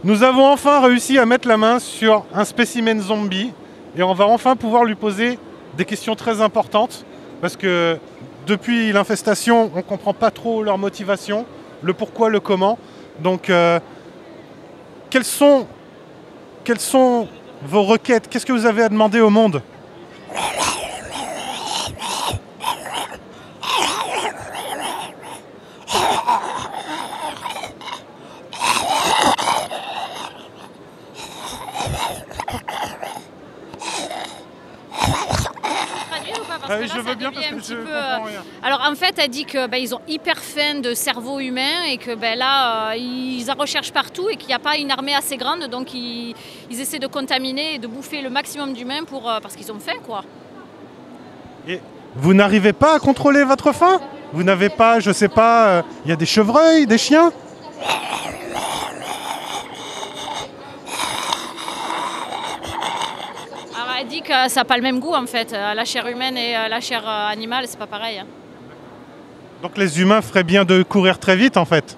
Nous avons enfin réussi à mettre la main sur un spécimen zombie et on va enfin pouvoir lui poser des questions très importantes parce que depuis l'infestation, on ne comprend pas trop leur motivation, le pourquoi, le comment. Donc, quelles sont vos requêtes? Qu'est-ce que vous avez à demander au monde? Je veux bien parce que je comprends rien. Alors en fait, elle dit qu'ils ont hyper faim de cerveau humain et que là, ils en recherchent partout et qu'il n'y a pas une armée assez grande, donc ils essaient de contaminer et de bouffer le maximum d'humains parce qu'ils ont faim, quoi. Et vous n'arrivez pas à contrôler votre faim? Vous n'avez pas, je sais pas, il y a des chevreuils, des chiens? Elle dit que ça n'a pas le même goût en fait. La chair humaine et la chair animale, c'est pas pareil. Donc les humains feraient bien de courir très vite en fait.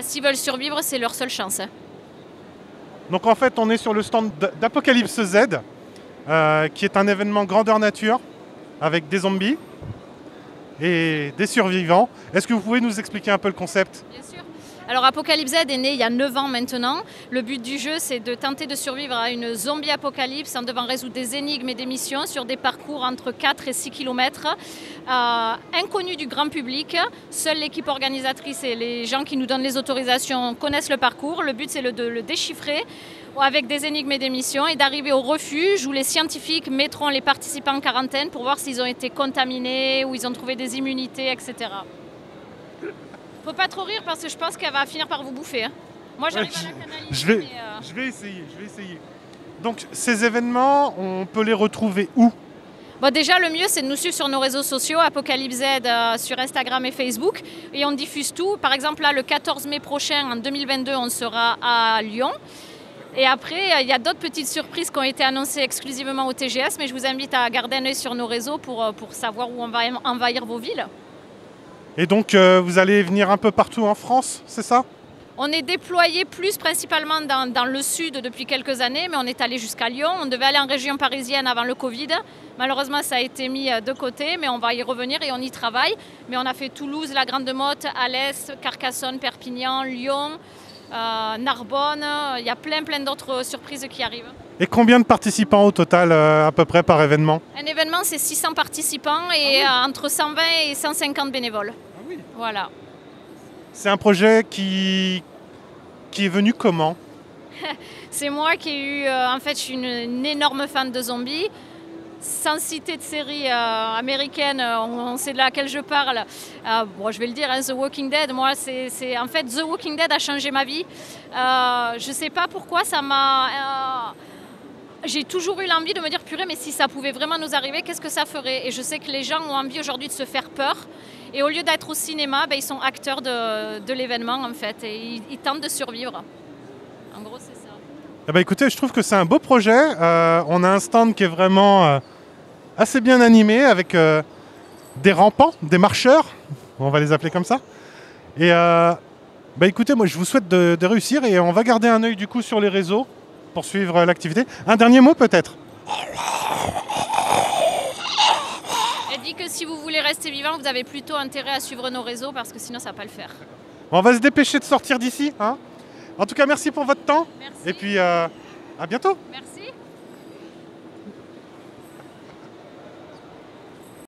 S'ils veulent survivre, c'est leur seule chance. Donc en fait, on est sur le stand d'Apocalypse Z, qui est un événement grandeur nature avec des zombies et des survivants. Est-ce que vous pouvez nous expliquer un peu le concept? Bien sûr. Alors Apocalypse Z est né il y a 9 ans maintenant. Le but du jeu, c'est de tenter de survivre à une zombie-apocalypse en devant résoudre des énigmes et des missions sur des parcours entre 4 et 6 km. Inconnus du grand public. Seule l'équipe organisatrice et les gens qui nous donnent les autorisations connaissent le parcours. Le but, c'est de le déchiffrer avec des énigmes et des missions et d'arriver au refuge où les scientifiques mettront les participants en quarantaine pour voir s'ils ont été contaminés ou ils ont trouvé des immunités, etc. Faut pas trop rire parce que je pense qu'elle va finir par vous bouffer. Moi, j'arrive à la canaliser. Je vais essayer. Donc, ces événements, on peut les retrouver où? Bon, déjà, le mieux, c'est de nous suivre sur nos réseaux sociaux, Apocalypse Z sur Instagram et Facebook. Et on diffuse tout. Par exemple, là, le 14 mai prochain, en 2022, on sera à Lyon. Et après, il y a d'autres petites surprises qui ont été annoncées exclusivement au TGS. Mais je vous invite à garder un œil sur nos réseaux pour savoir où on va envahir vos villes. Et donc, vous allez venir un peu partout en France, c'est ça? On est déployé principalement dans le sud depuis quelques années, mais on est allé jusqu'à Lyon. On devait aller en région parisienne avant le Covid. Malheureusement, ça a été mis de côté, mais on va y revenir et on y travaille. Mais on a fait Toulouse, la Grande Motte, Alès, Carcassonne, Perpignan, Lyon, Narbonne. Il y a plein d'autres surprises qui arrivent. Et combien de participants au total, à peu près, par événement? Un événement, c'est 600 participants et entre 120 et 150 bénévoles. Ah oui. Voilà. C'est un projet qui est venu comment? C'est moi qui ai eu... en fait, je suis une énorme fan de zombies. Sans citer de série américaine, on sait de laquelle je parle. Bon, je vais le dire, hein, The Walking Dead. Moi, en fait, The Walking Dead a changé ma vie. Je ne sais pas pourquoi ça m'a... J'ai toujours eu l'envie de me dire, purée, mais si ça pouvait vraiment nous arriver, qu'est-ce que ça ferait? Et je sais que les gens ont envie aujourd'hui de se faire peur. Et au lieu d'être au cinéma, ils sont acteurs de l'événement, en fait. Et ils tentent de survivre. En gros, c'est ça. Eh ben, écoutez, je trouve que c'est un beau projet. On a un stand qui est vraiment assez bien animé, avec des rampants, des marcheurs. On va les appeler comme ça. Et écoutez, moi, je vous souhaite de réussir. Et on va garder un œil, du coup, sur les réseaux pour suivre l'activité. Un dernier mot peut-être? Elle dit que si vous voulez rester vivant, vous avez plutôt intérêt à suivre nos réseaux parce que sinon ça ne va pas le faire. On va se dépêcher de sortir d'ici, hein. En tout cas, merci pour votre temps. Merci. Et puis à bientôt. Merci.